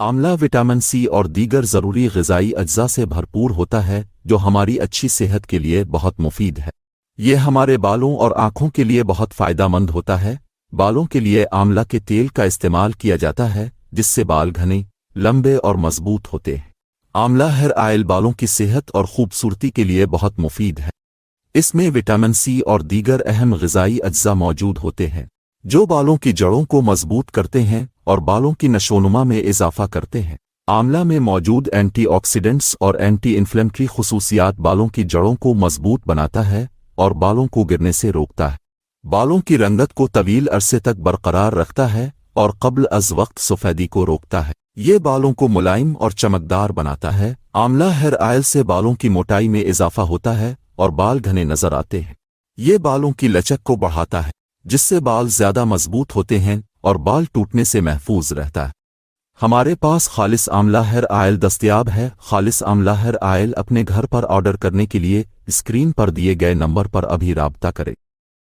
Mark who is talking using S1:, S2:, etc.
S1: आंवला vitamin C और दीगर ज़रूरी ग़िज़ाई अज्जा से भरपूर होता है जो हमारी अच्छी सेहत के लिए बहुत मुफीद है। ये हमारे बालों और आँखों के लिए बहुत फ़ायदेमंद होता है। बालों के लिए आंवला के तेल का इस्तेमाल किया जाता है जिससे बाल घने, लंबे और मजबूत होते हैं। आंवला हेयर ऑयल बालों की सेहत और खूबसूरती के लिए बहुत मुफीद है। इसमें विटामिन सी और दीगर अहम ग़िज़ाई अज्जा मौजूद होते हैं जो बालों की जड़ों को मजबूत करते हैं और बालों की नशोनुमा में इजाफा करते हैं। आंवला में मौजूद एंटीऑक्सीडेंट्स और एंटी इन्फ्लेमेटरी खुसूसियात बालों की जड़ों को मजबूत बनाता है और बालों को गिरने से रोकता है। बालों की रंगत को तवील अरसे तक बरकरार रखता है और क़ब्ल अज़ वक्त सफ़ेदी को रोकता है। ये बालों को मुलायम और चमकदार बनाता है। आंवला हेयर ऑयल से बालों की मोटाई में इजाफा होता है और बाल घने नजर आते हैं। ये बालों की लचक को बढ़ाता है जिससे बाल ज़्यादा मजबूत होते हैं और बाल टूटने से महफूज रहता है। हमारे पास खालिस आंवला हेयर ऑयल दस्तयाब है। खालिस आंवला हेयर ऑयल अपने घर पर ऑर्डर करने के लिए स्क्रीन पर दिए गए नंबर पर अभी राब्ता करें।